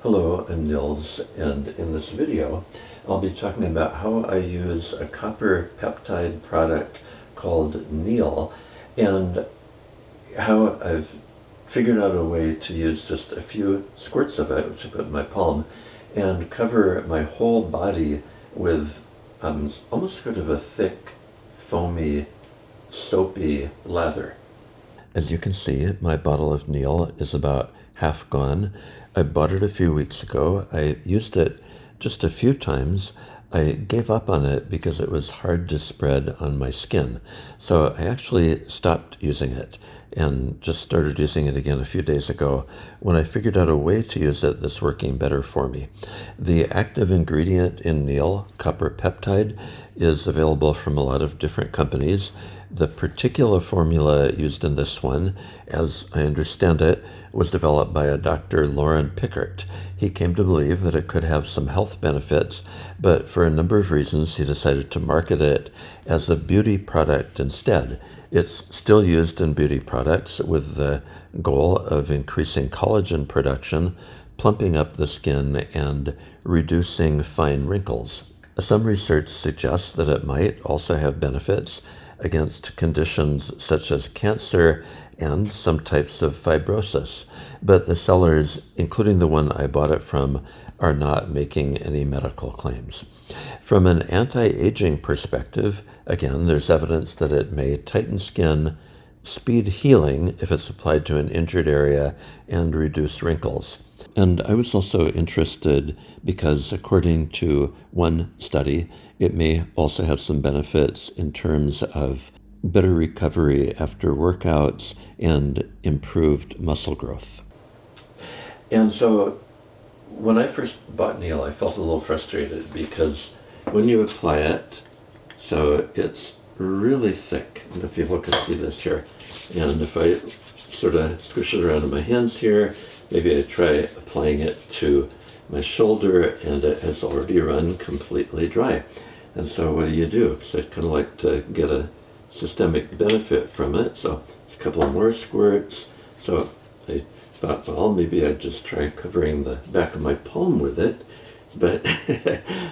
Hello, I'm Nils, and in this video I'll be talking about how I use a copper peptide product called NEEL and how I've figured out a way to use just a few squirts of it, which I put in my palm, and cover my whole body with almost sort of a thick, foamy, soapy lather. As you can see, my bottle of NEEL is about half gone. I bought it a few weeks ago. I used it just a few times. I gave up on it because it was hard to spread on my skin. So I actually stopped using it and just started using it again a few days ago when I figured out a way to use it that's working better for me. The active ingredient in NEEL, copper peptide, is available from a lot of different companies. The particular formula used in this one, as I understand it, was developed by a Dr. Lauren Pickert. He came to believe that it could have some health benefits, but for a number of reasons he decided to market it as a beauty product instead. It's still used in beauty products with the goal of increasing collagen production, plumping up the skin, and reducing fine wrinkles. Some research suggests that it might also have benefits against conditions such as cancer and some types of fibrosis, but the sellers, including the one I bought it from, are not making any medical claims. From an anti-aging perspective, again, there's evidence that it may tighten skin, speed healing if it's applied to an injured area, and reduce wrinkles. And I was also interested because, according to one study, it may also have some benefits in terms of better recovery after workouts and improved muscle growth. And so when I first bought NEEL, I felt a little frustrated because when you apply it, so it's really thick. And if people can see this here, and if I sort of squish it around in my hands here, maybe I try applying it to my shoulder, and it has already run completely dry. And so what do? Because I'd kind of like to get a systemic benefit from it. So a couple of more squirts. So I thought, well, maybe I'd just try covering the back of my palm with it. But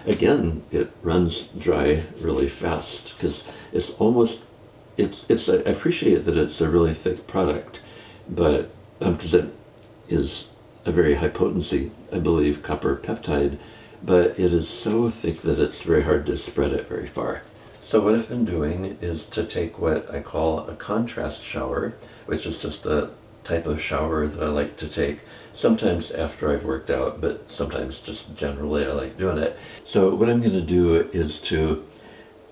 again, it runs dry really fast because it's almost, I appreciate that it's a really thick product, but because it is a very high potency, I believe, copper peptide, but it is so thick that it's very hard to spread it very far. So what I've been doing is to take what I call a contrast shower, which is just a type of shower that I like to take sometimes after I've worked out, but sometimes just generally I like doing it. So what I'm going to do is to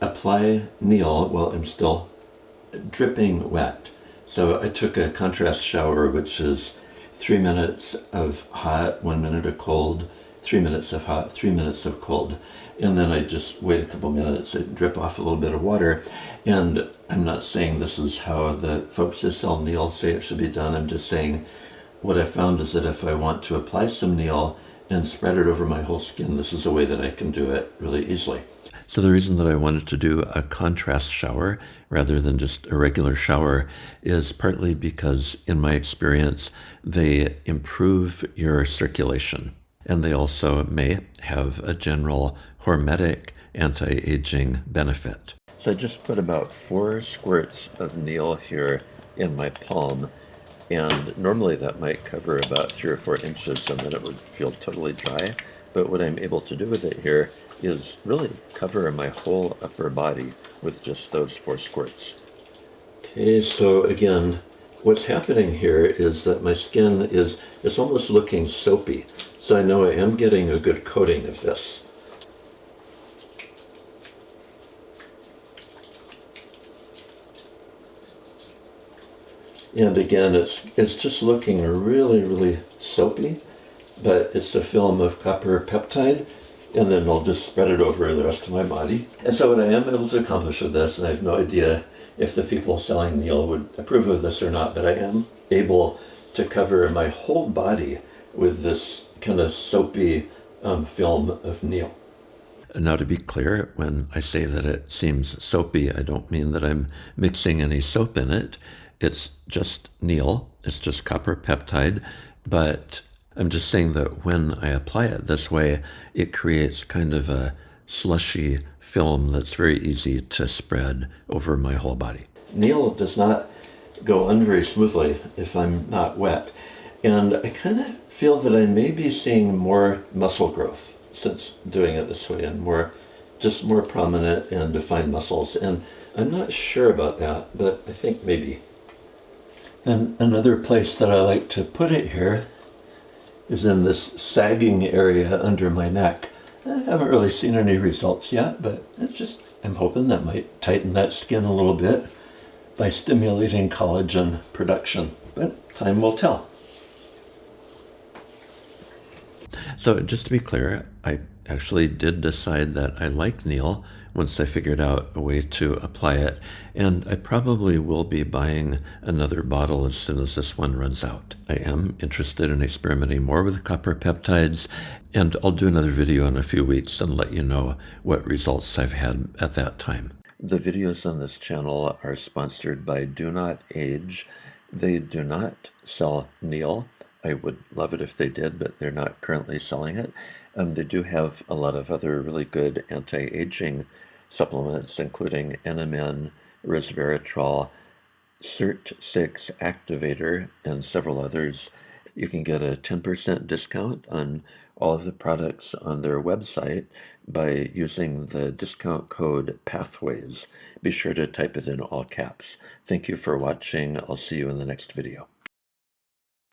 apply NEEL while I'm still dripping wet. So I took a contrast shower, which is 3 minutes of hot, 1 minute of cold, 3 minutes of hot, 3 minutes of cold. And then I just wait a couple minutes, it drip off a little bit of water. And I'm not saying this is how the folks that sell NEEL say it should be done. I'm just saying what I found is that if I want to apply some NEEL and spread it over my whole skin, this is a way that I can do it really easily. So the reason that I wanted to do a contrast shower rather than just a regular shower is partly because, in my experience, they improve your circulation. And they also may have a general hormetic anti-aging benefit. So I just put about 4 squirts of NEEL here in my palm, and normally that might cover about 3 or 4 inches and then it would feel totally dry. But what I'm able to do with it here is really cover my whole upper body with just those 4 squirts. Okay, so again, what's happening here is that my skin is almost looking soapy. So I know I am getting a good coating of this. And again, it's just looking really, really soapy, but it's a film of copper peptide, and then I'll just spread it over the rest of my body. And so what I am able to accomplish with this, and I have no idea if the people selling NEEL would approve of this or not, but I am able to cover my whole body with this kind of soapy film of NEEL. Now, to be clear, when I say that it seems soapy, I don't mean that I'm mixing any soap in it. It's just NEEL, it's just copper peptide, but I'm just saying that when I apply it this way, it creates kind of a slushy film that's very easy to spread over my whole body. Neal does not go on very smoothly if I'm not wet. And I kind of feel that I may be seeing more muscle growth since doing it this way, and just more prominent and defined muscles. And I'm not sure about that, but I think maybe. And another place that I like to put it here is in this sagging area under my neck. I haven't really seen any results yet, but I'm hoping that might tighten that skin a little bit by stimulating collagen production. But time will tell. So just to be clear, I actually did decide that I like Neal once I figured out a way to apply it, and I probably will be buying another bottle as soon as this one runs out. I am interested in experimenting more with copper peptides, and I'll do another video in a few weeks and let you know what results I've had at that time. The videos on this channel are sponsored by Do Not Age. They do not sell Neal. I would love it if they did, but they're not currently selling it. They do have a lot of other really good anti-aging supplements, including NMN, resveratrol, CERT6 activator, and several others. You can get a 10% discount on all of the products on their website by using the discount code PATHWAYS. Be sure to type it in all caps. Thank you for watching. I'll see you in the next video.